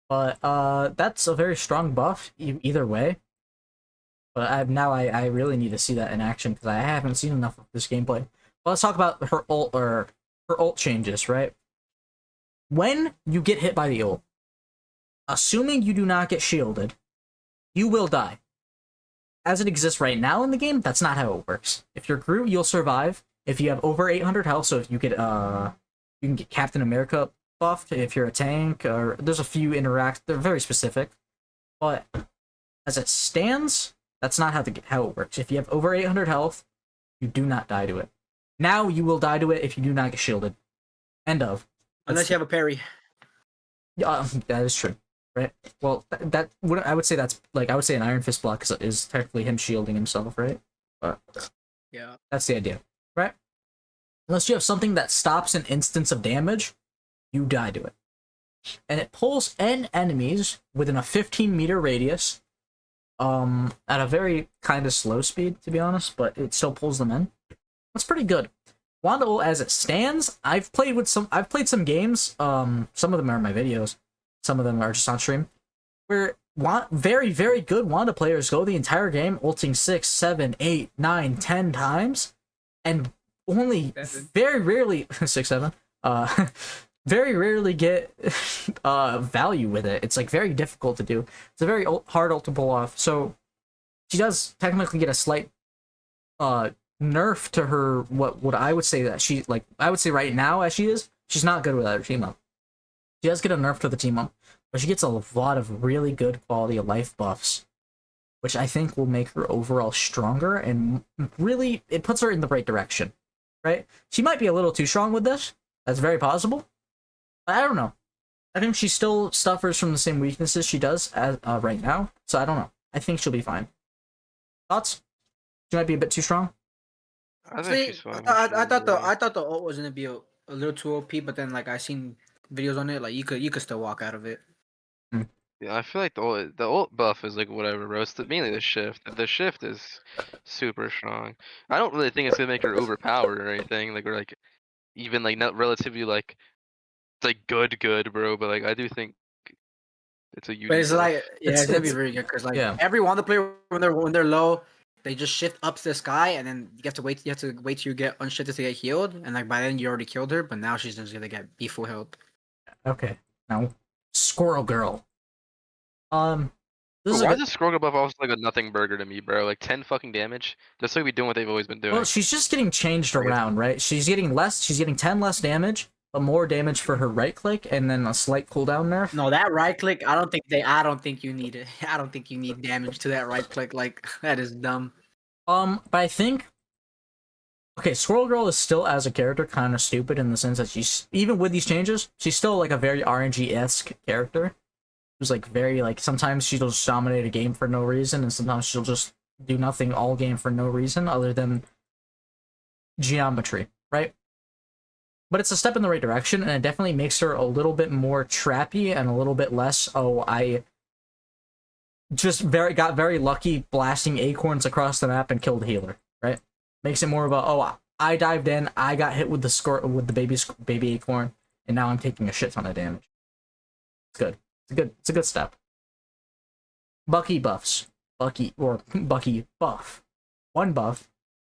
But that's a very strong buff either way. But I really need to see that in action, because I haven't seen enough of this gameplay. But let's talk about her ult changes, right? When you get hit by the ult, assuming you do not get shielded, you will die. As it exists right now in the game, that's not how it works. If you're Groot, you'll survive. If you have over 800 health, so if you get you can get Captain America buffed if you're a tank, or there's a few they're very specific. But as it stands, that's not how it works. If you have over 800 health, you do not die to it. Now you will die to it if you do not get shielded. End of. Unless you have a parry. Yeah, that is true. Right. Well, I would say that's like, I would say an Iron Fist block is technically him shielding himself, right? But yeah, that's the idea, right? Unless you have something that stops an instance of damage, you die to it, and it pulls N enemies within a 15-meter radius, at a very kind of slow speed, to be honest, but it still pulls them in. That's pretty good. Wanda ult as it stands, I've played some games. Some of them are in my videos, some of them are just on stream, where very, very good Wanda players go the entire game ulting 6, 7, 8, 9, 10 times, and only very rarely 6, 7, very rarely get value with it. It's like very difficult to do. It's a very hard ult to pull off. So she does technically get a slight nerf to her. What I would say that she like. I would say right now as she is, she's not good without her team up. She does get a nerf to the team up, but she gets a lot of really good quality of life buffs, which I think will make her overall stronger, and really it puts her in the right direction. Right? She might be a little too strong with this. That's very possible. But I don't know. I think she still suffers from the same weaknesses she does as right now. So I don't know. I think she'll be fine. Thoughts? She might be a bit too strong. I think she's fine. I thought the ult was gonna be a little too OP, but then like I seen videos on it, like you could still walk out of it. Yeah, I feel like the ult buff is like whatever, bro. It's mainly the shift. The shift is super strong. I don't really think it's gonna make her overpowered or anything. Like or like even like not relatively like good, bro. But like I do think it's a But unique it's buff. like it's gonna be it's- very good because like yeah. every Wanda player when they're low, they just shift up to the sky and then you have to wait. You have to wait till you get unshifted to get healed, and like by then you already killed her. But now she's just gonna be full health. Okay. Now, Squirrel Girl. This Bro, is why a is the scroll buff also like a nothing burger to me, bro? Like 10 fucking damage. Just like we doing what they've always been doing. well, she's just getting changed Right. around, right? She's getting 10 less damage, but more damage for her right click, and then a slight cooldown nerf. No, that right click. I don't think you need it. I don't think you need damage to that right click. Like that is dumb. But I think okay, Squirrel Girl is still as a character kind of stupid in the sense that she's even with these changes, she's still like a very RNG-esque character. Who's like very like sometimes she'll just dominate a game for no reason, and sometimes she'll just do nothing all game for no reason other than geometry, right? But it's a step in the right direction, and it definitely makes her a little bit more trappy and a little bit less, oh, I just got very lucky blasting acorns across the map and killed the healer, right? Makes it more of a, oh, I dived in, I got hit with the baby acorn, and now I'm taking a shit ton of damage. It's good. It's a good step. Bucky buffs. Bucky buff. One buff,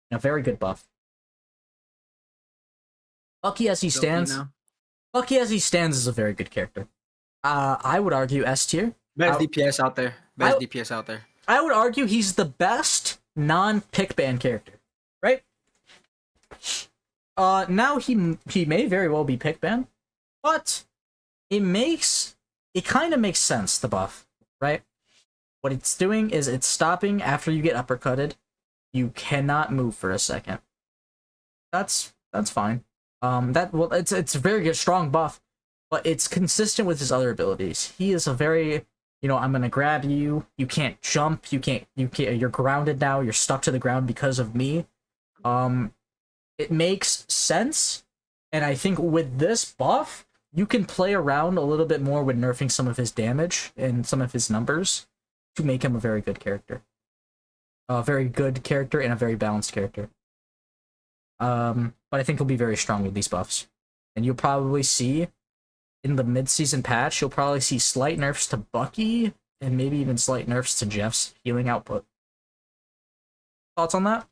and a very good buff. Bucky as he stands. Bucky as he stands is a very good character. I would argue S tier. Best DPS out there. Best DPS out there. I would argue he's the best non-pick ban character, right? Now he may very well be pick ban, but it kind of makes sense, the buff, right? What it's doing is it's stopping after you get uppercutted. You cannot move for a second. That's fine. It's a very good, strong buff, but it's consistent with his other abilities. He is a very, I'm gonna grab you. You can't jump. You're grounded now. You're stuck to the ground because of me. It makes sense, and I think with this buff, you can play around a little bit more with nerfing some of his damage and some of his numbers to make him a very good character. A very good character and a very balanced character. But I think he'll be very strong with these buffs. And you'll probably see, in the mid-season patch, you'll probably see slight nerfs to Bucky, and maybe even slight nerfs to Jeff's healing output. Thoughts on that?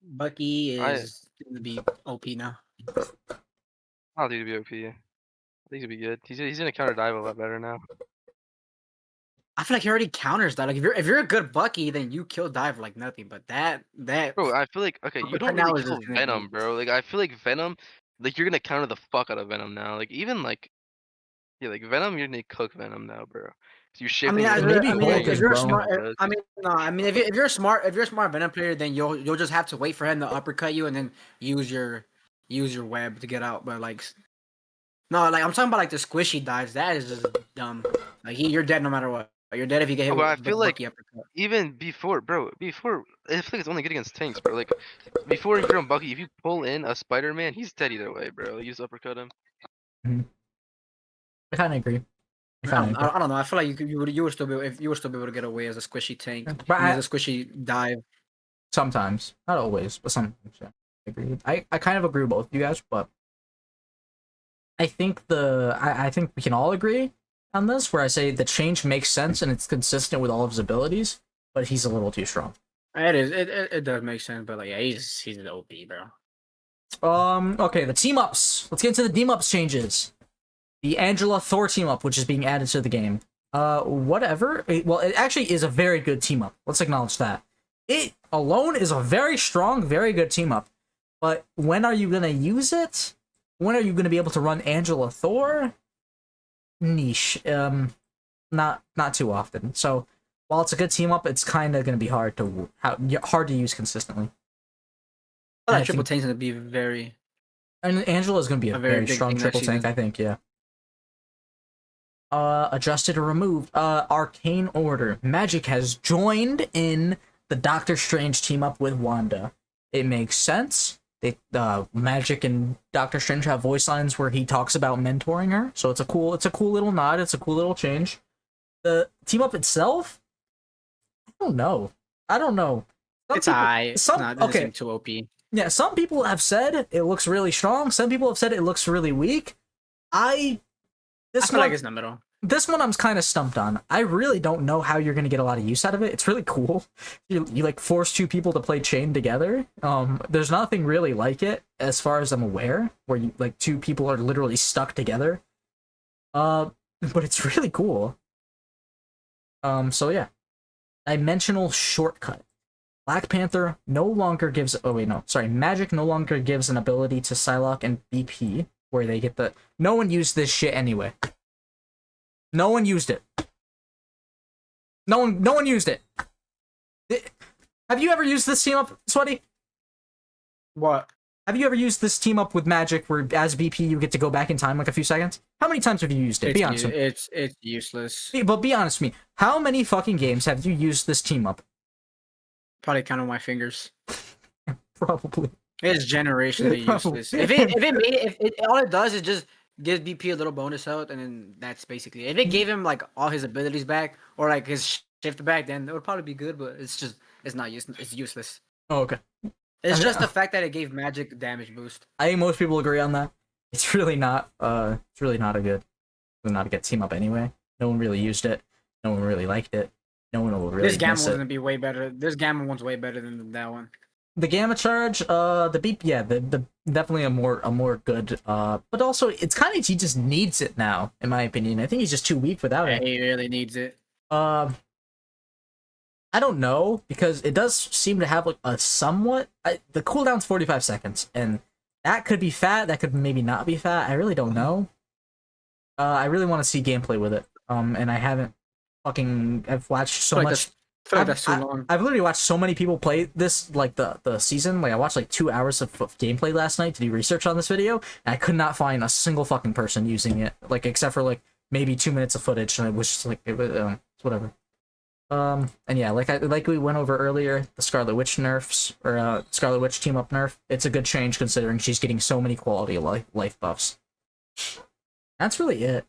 Bucky is going to be OP now. I don't think he'd be OP. I think he'd be good. He's gonna counter dive a lot better now. I feel like he already counters that. Like if you're a good Bucky, then you kill dive like nothing. But that Bro, I feel like okay, you Right don't now really is kill just gonna Venom, be- bro. Like I feel like Venom, like you're gonna counter the fuck out of Venom now. Like even like, yeah, like Venom, you're gonna cook Venom now, bro. So you shift. maybe Hulk if as you're well. smart, if you're a smart Venom player, then you'll just have to wait for him to uppercut you and then use your web to get out. But like, no, like I'm talking about like the squishy dives. That is just dumb. Like you're dead no matter what. You're dead if you get hit Oh, with but I the feel like Bucky uppercut. even before, bro, I feel like it's only good against tanks, bro. Like before you're on Bucky, if you pull in a Spider-Man, he's dead either way, bro. You just uppercut him. I kind of agree. I don't know. I feel like you would still be able to get away as a squishy tank. But As a squishy dive. Sometimes, not always, but sometimes. Yeah, I agree. I kind of agree with both of you guys, but I think I think we can all agree on this, where I say the change makes sense and it's consistent with all of his abilities, but he's a little too strong. It is. It does make sense, but like, yeah, he's an OP, bro. Okay, the team ups. Let's get into the team ups changes. The Angela Thor team up, which is being added to the game. Whatever. Well, it actually is a very good team up. Let's acknowledge that. It alone is a very strong, very good team up. But when are you gonna use it? When are you gonna be able to run Angela Thor? Niche. Not too often. So while it's a good team up, it's kind of gonna be hard to use consistently. Triple tank's gonna be very. And Angela's gonna be a very big strong thing triple next tank, season. I think. Yeah. Adjusted or removed. Arcane Order. Magik has joined in the Doctor Strange team up with Wanda. It makes sense. Magik and Doctor Strange have voice lines where he talks about mentoring her, so it's a cool little nod. It's a cool little change. The team up itself, I don't know. It's high. It's not. Doesn't Okay. seem too OP. Yeah, some people have said it looks really strong. Some people have said it looks really weak. I feel like it's in the middle. This one I'm kind of stumped on. I really don't know how you're gonna get a lot of use out of it. It's really cool. You like force two people to play chain together. There's nothing really like it as far as I'm aware, where you like two people are literally stuck together. But it's really cool. So yeah, dimensional shortcut. Black Panther no longer gives. Oh wait, no, sorry. Magik no longer gives an ability to Psylocke and BP, where they get the. No one used this shit anyway. No one used it. No one used it. Have you ever used this team up, Sweaty? What? Have you ever used this team up with Magik where as BP you get to go back in time like a few seconds? How many times have you used it? Be honest with me. It's useless. But be honest with me. How many fucking games have you used this team up? Probably count on my fingers. Probably. It's generationally Probably. useless. All it does is just gives BP a little bonus health, and then that's basically it. If it gave him like all his abilities back or like his shift back, then it would probably be good. But it's not useless. It's useless. Oh, okay. It's just the fact that it gave Magik damage boost. I think most people agree on that. It's really not. It's really not a good team up anyway. No one really used it. No one really liked it. No one will really. This Gamma miss one's it. gonna be way better. This Gamma one's way better than that one. The Gamma charge, the beep, yeah, the definitely a more good. But also it's kind of he just needs it now, in my opinion. I think he's just too weak without it. He really needs it. I don't know, because it does seem to have like a somewhat. The cooldown's 45 seconds, and that could be fat. That could maybe not be fat. I really don't know. I really want to see gameplay with it. And I haven't I've watched so much. I feel like that's too long. I've literally watched so many people play this, like the season. Like I watched like 2 hours of gameplay last night to do research on this video, and I could not find a single fucking person using it, like except for like maybe 2 minutes of footage, and it was just like it was whatever. And yeah, like we went over earlier, the Scarlet Witch nerfs or Scarlet Witch team up nerf. It's a good change considering she's getting so many quality life buffs. That's really it.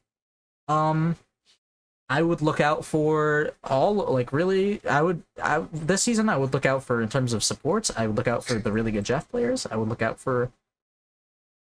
I would look out for this season I would look out for, in terms of supports, I would look out for the really good Jeff players. I would look out for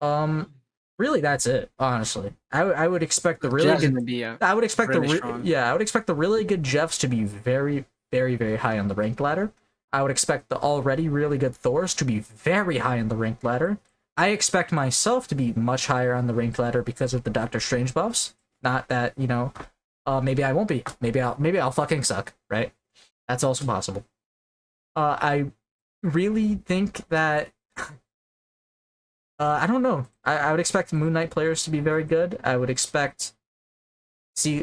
really that's it, honestly. I would expect the really good I would expect I would expect the really good Jeffs to be very, very, very high on the ranked ladder. I would expect the already really good Thors to be very high on the ranked ladder. I expect myself to be much higher on the ranked ladder because of the Doctor Strange buffs. Not that, maybe I won't be. Maybe I'll fucking suck, right? That's also possible. I really think that I don't know. I would expect Moon Knight players to be very good. I would expect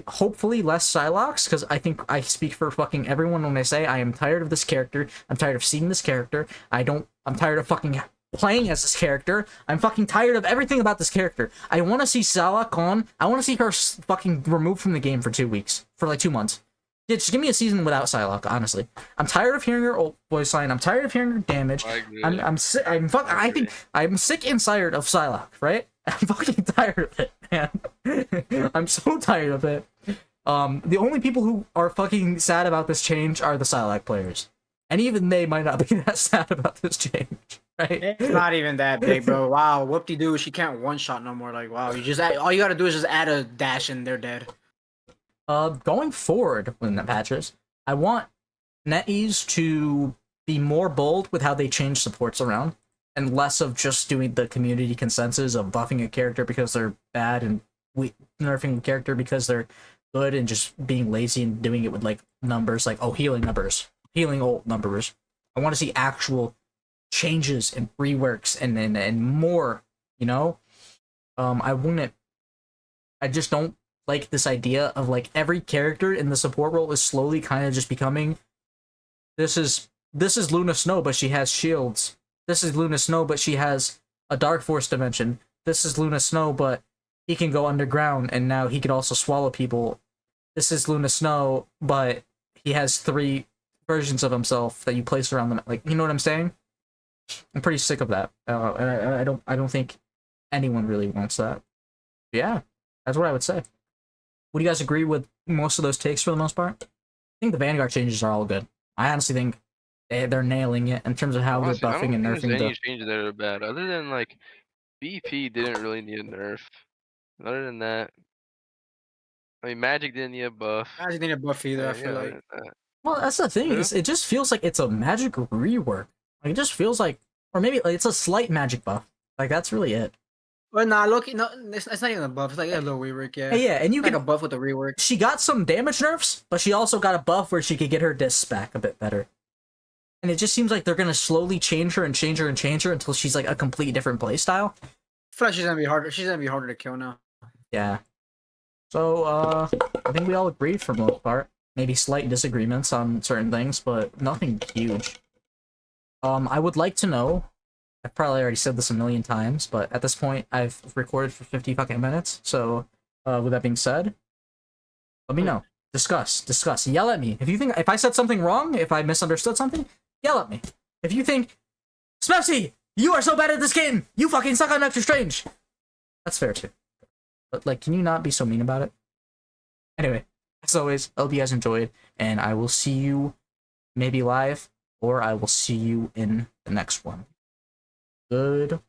hopefully less Psylocks, because I think I speak for fucking everyone when I say I am tired of this character. I'm tired of seeing this character. I'm tired of fucking playing as this character. I'm fucking tired of everything about this character. I want to see Psylocke gone. I want to see her fucking removed from the game for 2 weeks, for like 2 months. Yeah, just give me a season without Psylocke, honestly. I'm tired of hearing her old voice line. I'm tired of hearing her damage. I'm sick. I think I'm sick and tired of Psylocke, right? I'm fucking tired of it, man. I'm so tired of it. The only people who are fucking sad about this change are the Psylocke players. and even they might not be that sad about this change, right? It's not even that big, bro. Wow, whoop-de-doo, she can't one-shot no more. Like, wow, all you gotta do is just add a dash and they're dead. Going forward when the patches, I want NetEase to be more bold with how they change supports around, and less of just doing the community consensus of buffing a character because they're bad and nerfing a character because they're good, and just being lazy and doing it with like numbers, like, oh, healing numbers, healing ult numbers. I want to see actual changes and reworks and more, you know? I just don't like this idea of like every character in the support role is slowly kind of just becoming, this is Luna Snow, but she has shields. This is Luna Snow, but she has a Dark Force dimension. This is Luna Snow, but he can go underground, and now he can also swallow people. This is Luna Snow, but he has 3 versions of himself that you place around them. Like, you know what I'm saying? I'm pretty sick of that. And I don't think anyone really wants that. Yeah, that's what I would say. Would you guys agree with most of those takes for the most part? I think the Vanguard changes are all good. I honestly think they're nailing it in terms of how Honestly, they're I don't buffing and think there's nerfing any changes that are bad, other than like BP didn't really need a nerf. Other than that, I mean, Magic didn't need a buff. I just need a buff either, I feel other like. than that. Well, that's the thing. Yeah. It just feels like it's a magic rework. Like, it just feels like, or maybe like, it's a slight magic buff. Like, that's really it. Well, nah, look, no, it's not even a buff. It's like a little rework, yeah. Yeah, and you It's like can. a buff with a rework. She got some damage nerfs, but she also got a buff where she could get her discs back a bit better. And it just seems like they're gonna slowly change her and change her and change her until she's like a complete different playstyle. I feel like she's gonna be harder. She's gonna be harder to kill now. Yeah. So, I think we all agreed for most part. Maybe slight disagreements on certain things, but nothing huge. I would like to know, I've probably already said this a million times, but at this point, I've recorded for 50 fucking minutes, so, with that being said, let me know. Discuss. Yell at me. If I said something wrong, if I misunderstood something, yell at me. If you think, Smephsy, you are so bad at this game! You fucking suck on Doctor Strange! That's fair too. But, like, can you not be so mean about it? Anyway, as always, I hope you guys enjoyed, and I will see you maybe live, or I will see you in the next one. Good.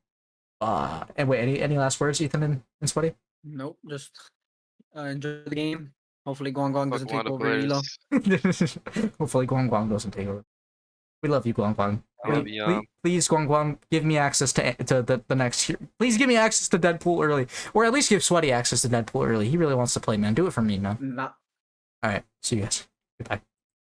And wait, any last words, Ethan and Sweaty? Nope, just enjoy the game. Hopefully, Guang doesn't Fuck take Wanda over Elo. players. Hopefully Guang doesn't take over. We love you, Guang. I love you, Please, Guang, give me access to the next year. Please give me access to Deadpool early. Or at least give Sweaty access to Deadpool early. He really wants to play, man. Do it for me, man. Nah. Alright, see you guys. Goodbye.